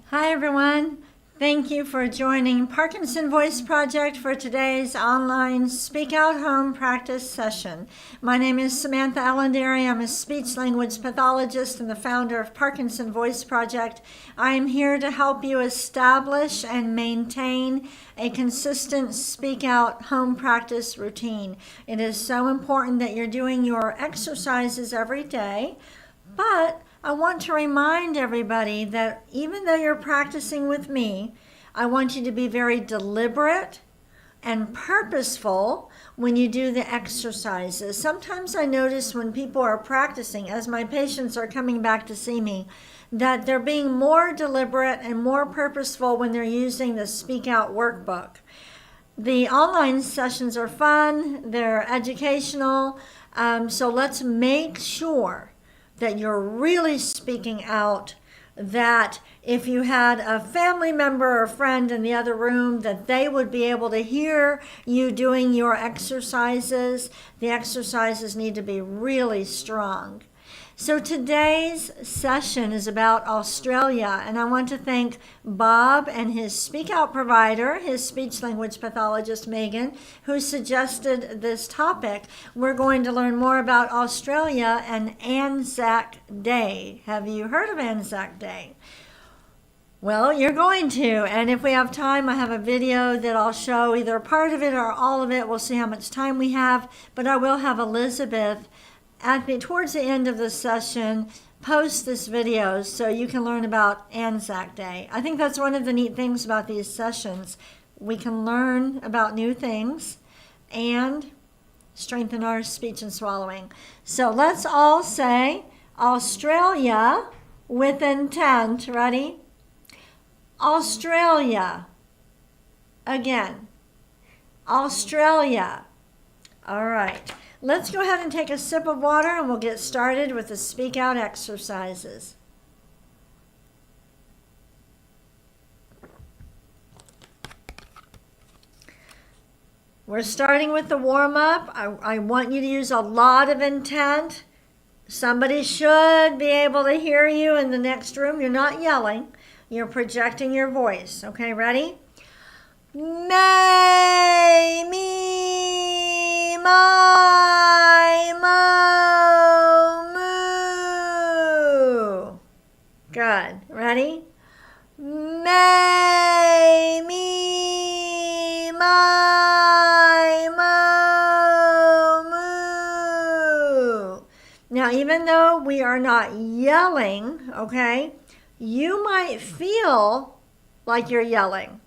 Hi everyone. Thank you for joining Parkinson Voice Project for today's online Speak Out Home practice session. My name is Samantha Allenderry. I'm a speech language pathologist and the founder of Parkinson Voice Project. I am here to help you establish and maintain a consistent Speak Out Home practice routine. It is so important that you're doing your exercises every day, but I want to remind everybody that even though you're practicing with me, I want you to be very deliberate and purposeful when you do the exercises. Sometimes I notice when people are practicing, as my patients are coming back to see me, that they're being more deliberate and more purposeful when they're using the Speak Out workbook. The online sessions are fun, they're educational, so let's make sure that you're really speaking out, that if you had a family member or friend in the other room, that they would be able to hear you doing your exercises. The exercises need to be really strong. So today's session is about Australia, and I want to thank Bob and his Speak Out provider, his speech language pathologist Megan, who suggested this topic. We're going to learn more about Australia and Anzac Day. Have you heard of Anzac Day? Well, you're going to, and if we have time, I have a video that I'll show either part of it or all of it. We'll see how much time we have, but I will have Elizabeth towards the end of the session post this video so you can learn about Anzac Day. I think that's one of the neat things about these sessions. We can learn about new things and strengthen our speech and swallowing. So let's all say Australia with intent. Ready? Australia. Again. Australia. All right. Let's go ahead and take a sip of water and we'll get started with the Speak Out exercises. We're starting with the warm-up. I want you to use a lot of intent. Somebody should be able to hear you in the next room. You're not yelling. You're projecting your voice. Okay, ready? May, me, my, mo, moo. Good. Ready? May, me, my, mo, moo. Now, even though we are not yelling, okay, you might feel like you're yelling.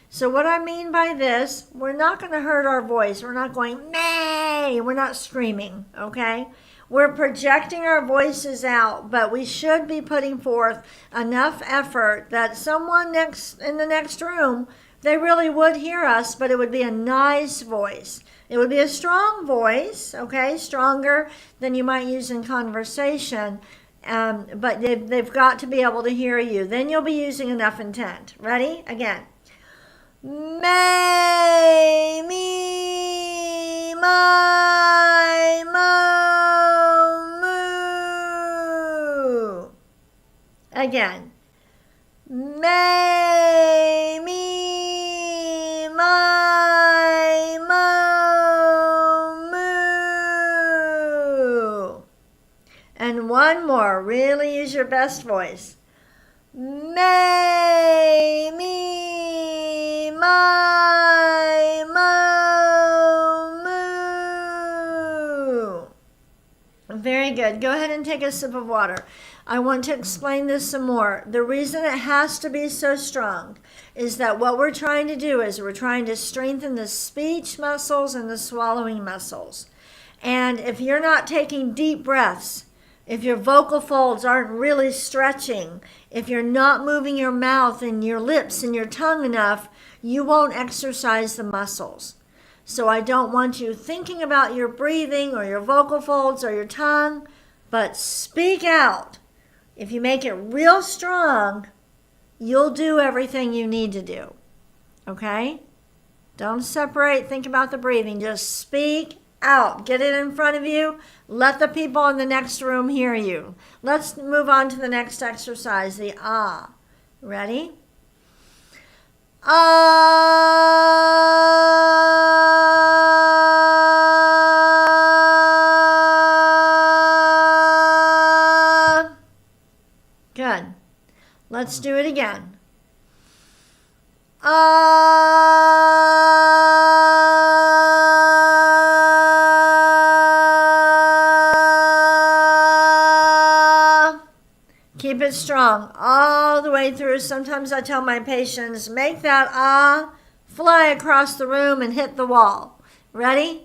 So what I mean by this, we're not going to hurt our voice. We're not going, may. We're not screaming, okay? We're projecting our voices out, but we should be putting forth enough effort that someone in the next room, they really would hear us, but it would be a nice voice. It would be a strong voice, okay? Stronger than you might use in conversation, but they've got to be able to hear you. Then you'll be using enough intent. Ready? Again. May, me, my, mo, moo. Again. May, me, my, mo, moo. And one more. Really use your best voice. May, me, my, mo, moo. Very good. Go ahead and take a sip of water. I want to explain this some more. The reason it has to be so strong is that what we're trying to do is we're trying to strengthen the speech muscles and the swallowing muscles. And if you're not taking deep breaths, if your vocal folds aren't really stretching, if you're not moving your mouth and your lips and your tongue enough, you won't exercise the muscles. So I don't want you thinking about your breathing or your vocal folds or your tongue, but speak out. If you make it real strong, you'll do everything you need to do. Okay? Don't separate, think about the breathing. Just speak out. Get it in front of you. Let the people in the next room hear you. Let's move on to the next exercise, the ah. Ready? Good. Let's do it again. Keep it strong all the way through. Sometimes I tell my patients, make that fly across the room and hit the wall. Ready?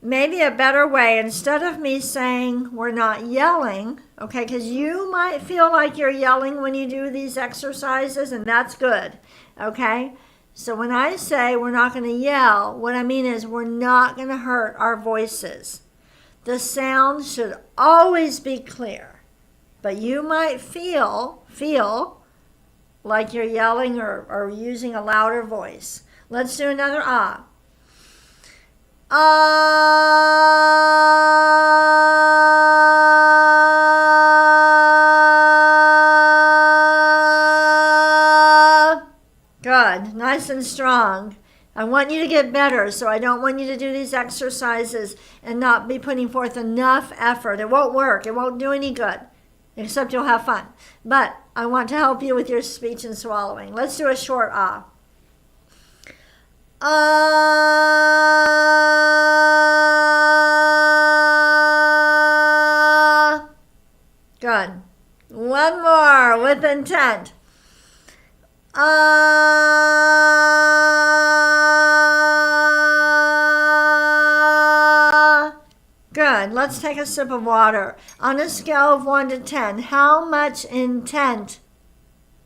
Maybe a better way, instead of me saying we're not yelling, okay, because you might feel like you're yelling when you do these exercises, and that's good, okay? So when I say we're not going to yell, what I mean is we're not going to hurt our voices. The sound should always be clear, but you might feel like you're yelling or using a louder voice. Let's do another ah. Good, nice and strong. I want you to get better, so I don't want you to do these exercises and not be putting forth enough effort. It won't work. It won't do any good, except you'll have fun. But I want to help you with your speech and swallowing. Let's do a short ah. Good. One more with intent. Good. Let's take a sip of water. On a scale of 1 to 10, how much intent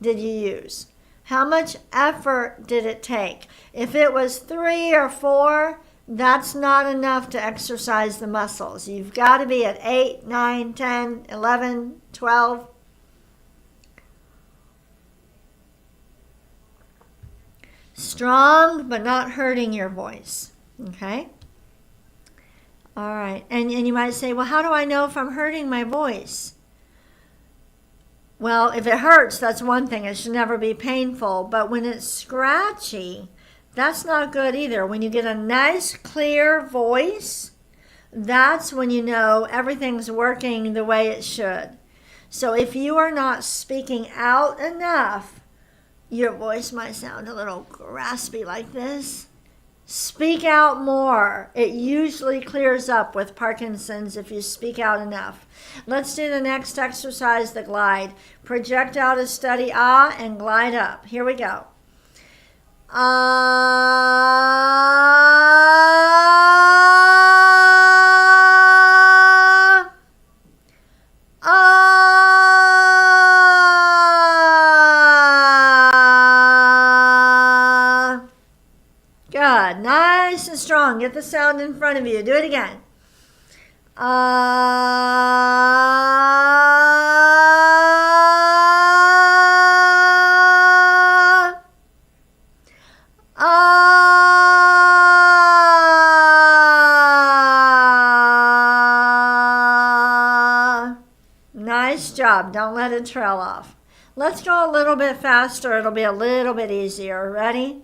did you use? How much effort did it take? If it was 3 or 4, that's not enough to exercise the muscles. You've got to be at 8, 9, 10, 11, 12. Strong, but not hurting your voice. Okay? All right. And you might say, well, how do I know if I'm hurting my voice? Well, if it hurts, that's one thing. It should never be painful. But when it's scratchy, that's not good either. When you get a nice, clear voice, that's when you know everything's working the way it should. So if you are not speaking out enough, your voice might sound a little raspy like this. Speak out more. It usually clears up with Parkinson's if you speak out enough. Let's do the next exercise, the glide. Project out a steady ah and glide up. Here we go. Ah. Ah. Good. Nice and strong. Get the sound in front of you. Do it again. Nice job. Don't let it trail off. Let's go a little bit faster. It'll be a little bit easier. Ready?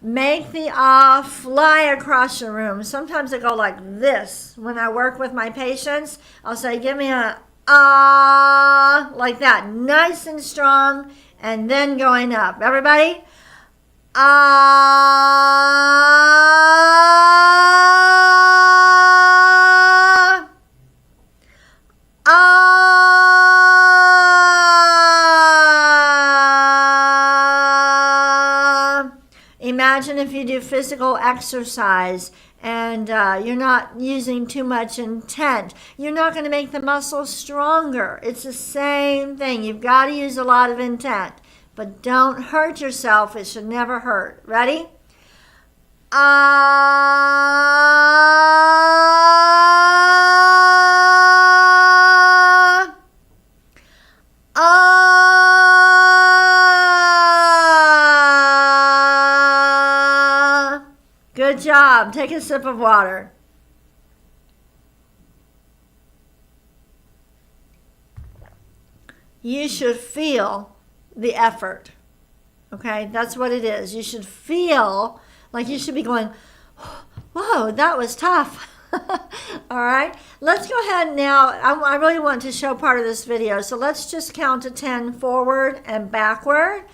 Make the ah fly across the room. Sometimes I go like this. When I work with my patients, I'll say, give me a ah, like that. Nice and strong, and then going up. Everybody? Ah. Ah. Imagine if you do physical exercise and you're not using too much intent. You're not going to make the muscles stronger. It's the same thing. You've got to use a lot of intent. But don't hurt yourself. It should never hurt. Ready? Ah. Ah. Good job. Take a sip of water. You should feel the effort. Okay, that's what it is. You should feel like you should be going, whoa, that was tough. All right, let's go ahead now. I really want to show part of this video. So let's just count to 10 forward and backward,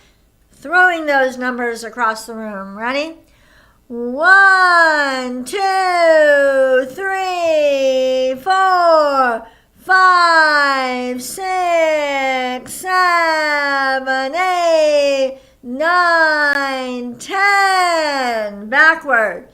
throwing those numbers across the room. Ready? 1, 2, 3, 4, 5, 6, 7, 8, 9, 10. Backward.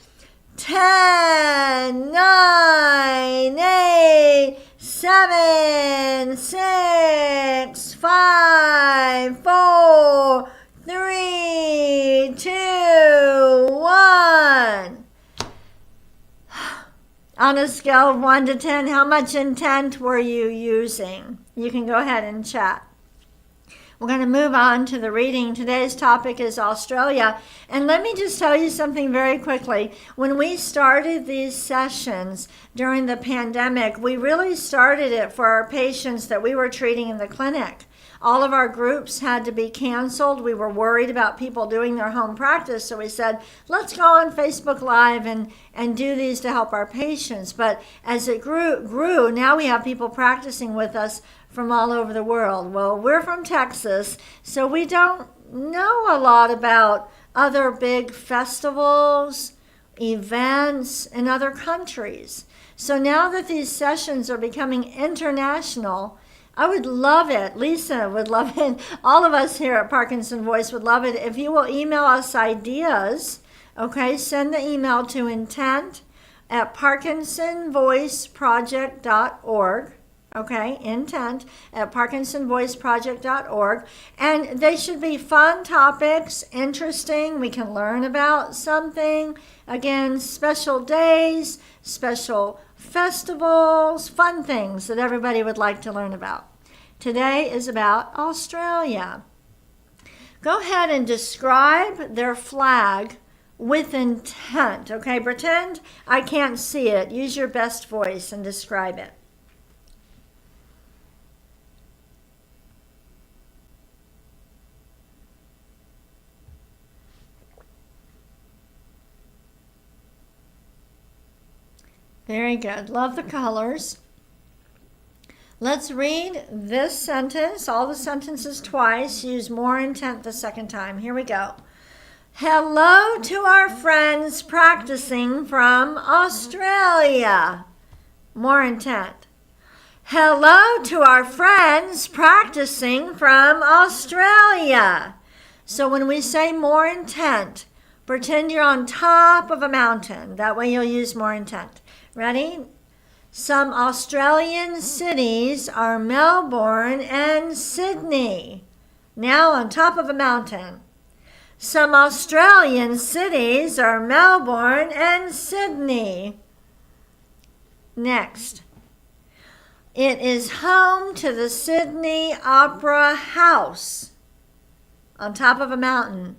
10, 9, 8, 7, 6, 5, 4, 3, 2, 1. On a scale of 1 to 10, how much intent were you using? You can go ahead and chat. We're going to move on to the reading. Today's topic is Australia. And let me just tell you something very quickly. When we started these sessions during the pandemic, we really started it for our patients that we were treating in the clinic. All of our groups had to be canceled. We were worried about people doing their home practice. So we said, let's go on Facebook Live and do these to help our patients. But as it grew, now we have people practicing with us from all over the world. Well, we're from Texas, so we don't know a lot about other big festivals, events in other countries. So now that these sessions are becoming international, I would love it. Lisa would love it. All of us here at Parkinson Voice would love it if you will email us ideas. Okay, send the email to intent@parkinsonvoiceproject.org. Okay, intent@parkinsonvoiceproject.org. And they should be fun topics, interesting. We can learn about something. Again, special days, special festivals, fun things that everybody would like to learn about. Today is about Australia. Go ahead and describe their flag with intent. Okay, pretend I can't see it. Use your best voice and describe it. Very good. Love the colors. Let's read this sentence, all the sentences twice. Use more intent the second time. Here we go. Hello to our friends practicing from Australia. More intent. Hello to our friends practicing from Australia. So when we say more intent, pretend you're on top of a mountain. That way you'll use more intent. Ready? Some Australian cities are Melbourne and Sydney. Now on top of a mountain. Some Australian cities are Melbourne and Sydney. Next. It is home to the Sydney Opera House. On top of a mountain.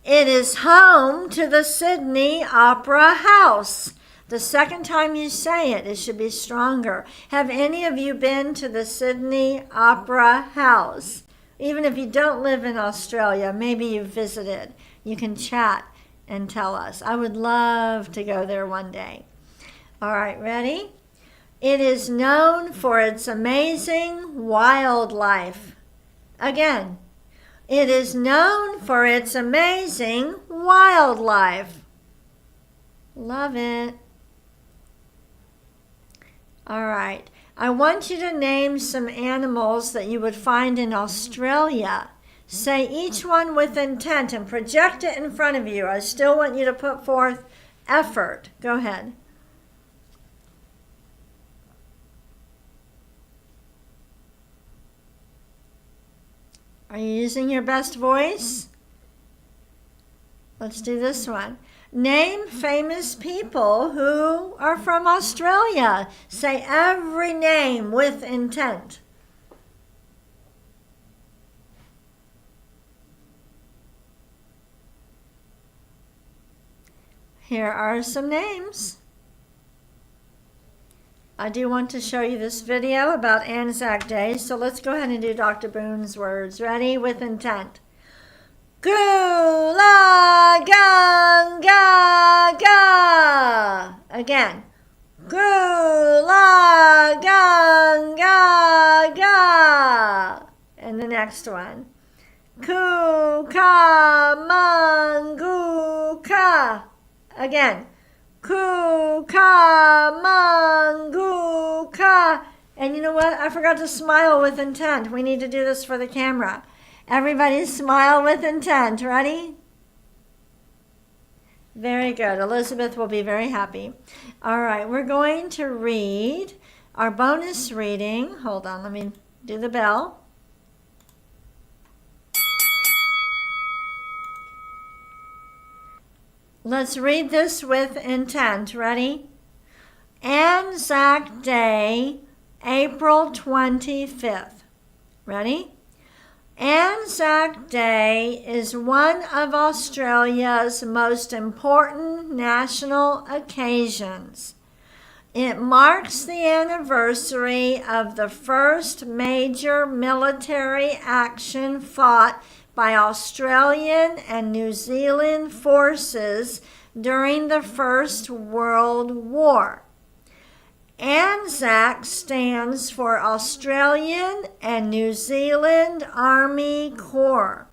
It is home to the Sydney Opera House. The second time you say it, it should be stronger. Have any of you been to the Sydney Opera House? Even if you don't live in Australia, maybe you've visited. You can chat and tell us. I would love to go there one day. All right, ready? It is known for its amazing wildlife. Again, it is known for its amazing wildlife. Love it. All right. I want you to name some animals that you would find in Australia. Say each one with intent and project it in front of you. I still want you to put forth effort. Go ahead. Are you using your best voice? Let's do this one. Name famous people who are from Australia. Say every name with intent. Here are some names. I do want to show you this video about Anzac Day, so let's go ahead and do Dr. Boone's words. Ready? With intent. Gula ganga ga. Again. Gula ganga ga. And the next one. Kuka manguka. Again. Kuka manguka. And you know what? I forgot to smile with intent. We need to do this for the camera. Everybody smile with intent. Ready? Very good. Elizabeth will be very happy. All right, we're going to read our bonus reading. Hold on, let me do the bell. Let's read this with intent. Ready? Anzac Day, April 25th. Ready? Anzac Day is one of Australia's most important national occasions. It marks the anniversary of the first major military action fought by Australian and New Zealand forces during the First World War. ANZAC stands for Australian and New Zealand Army Corps.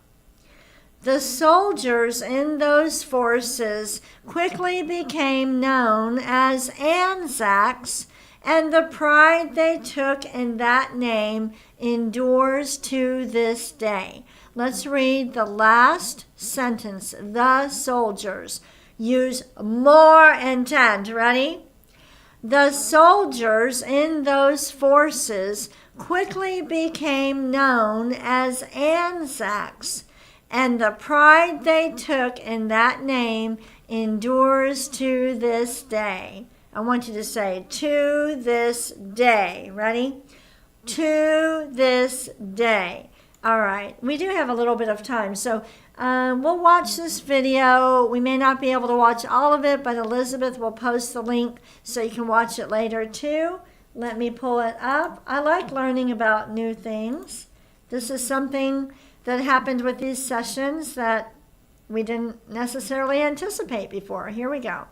The soldiers in those forces quickly became known as ANZACs, and the pride they took in that name endures to this day. Let's read the last sentence. The soldiers. Use more intent. Ready? The soldiers in those forces quickly became known as ANZACs, and the pride they took in that name endures to this day. I want you to say, to this day. Ready? To this day. All right, we do have a little bit of time, so we'll watch this video. We may not be able to watch all of it, but Elizabeth will post the link so you can watch it later too. Let me pull it up. I like learning about new things. This is something that happened with these sessions that we didn't necessarily anticipate before. Here we go.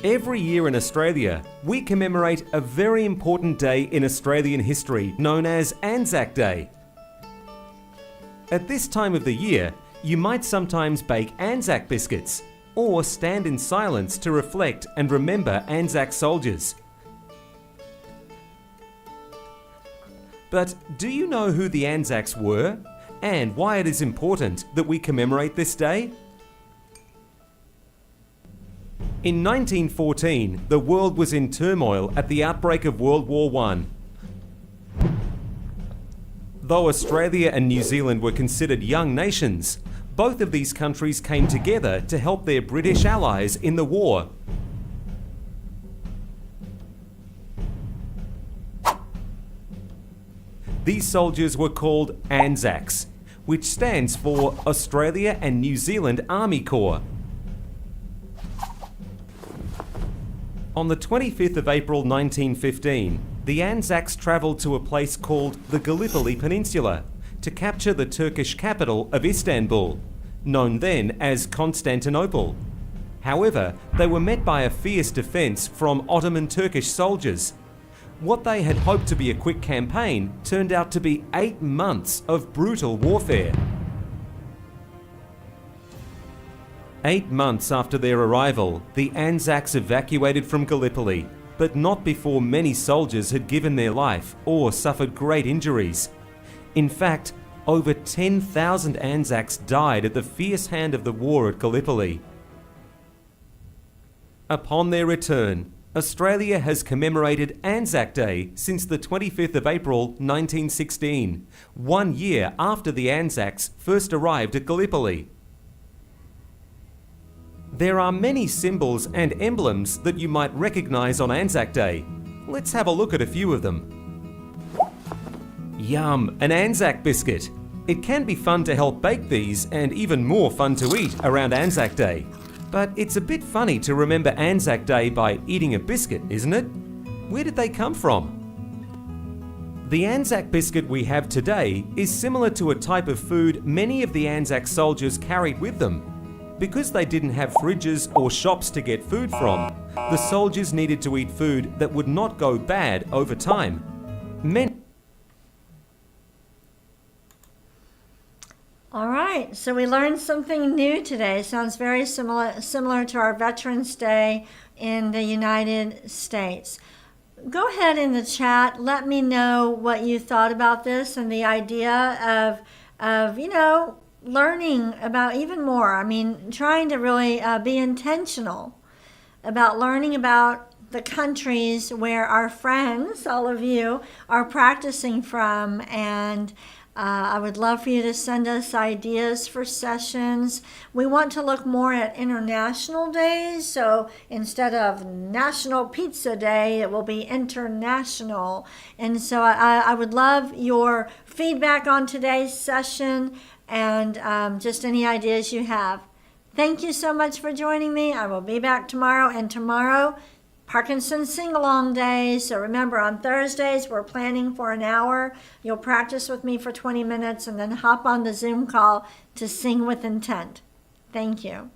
Every year in Australia, we commemorate a very important day in Australian history known as Anzac Day. At this time of the year, you might sometimes bake Anzac biscuits or stand in silence to reflect and remember Anzac soldiers. But do you know who the Anzacs were and why it is important that we commemorate this day? In 1914, the world was in turmoil at the outbreak of World War I. Though Australia and New Zealand were considered young nations, both of these countries came together to help their British allies in the war. These soldiers were called ANZACs, which stands for Australia and New Zealand Army Corps. On the 25th of April 1915, the Anzacs travelled to a place called the Gallipoli Peninsula to capture the Turkish capital of Istanbul, known then as Constantinople. However, they were met by a fierce defence from Ottoman Turkish soldiers. What they had hoped to be a quick campaign turned out to be 8 months of brutal warfare. 8 months after their arrival, the Anzacs evacuated from Gallipoli, but not before many soldiers had given their life or suffered great injuries. In fact, over 10,000 Anzacs died at the fierce hand of the war at Gallipoli. Upon their return, Australia has commemorated Anzac Day since the 25th of April 1916, 1 year after the Anzacs first arrived at Gallipoli. There are many symbols and emblems that you might recognise on Anzac Day. Let's have a look at a few of them. Yum, an Anzac biscuit. It can be fun to help bake these and even more fun to eat around Anzac Day. But it's a bit funny to remember Anzac Day by eating a biscuit, isn't it? Where did they come from? The Anzac biscuit we have today is similar to a type of food many of the Anzac soldiers carried with them. Because they didn't have fridges or shops to get food from, the soldiers needed to eat food that would not go bad over time. All right, so we learned something new today. Sounds very similar to our Veterans Day in the United States. Go ahead in the chat. Let me know what you thought about this and the idea of learning about even more. I mean, trying to really be intentional about learning about the countries where our friends, all of you, are practicing from. And I would love for you to send us ideas for sessions. We want to look more at international days. So instead of National Pizza Day, it will be international. And so I would love your feedback on today's session and just any ideas you have. Thank you so much for joining me. I will be back tomorrow, and tomorrow, Parkinson Sing-Along Day. So remember, on Thursdays, we're planning for an hour. You'll practice with me for 20 minutes and then hop on the Zoom call to sing with intent. Thank you.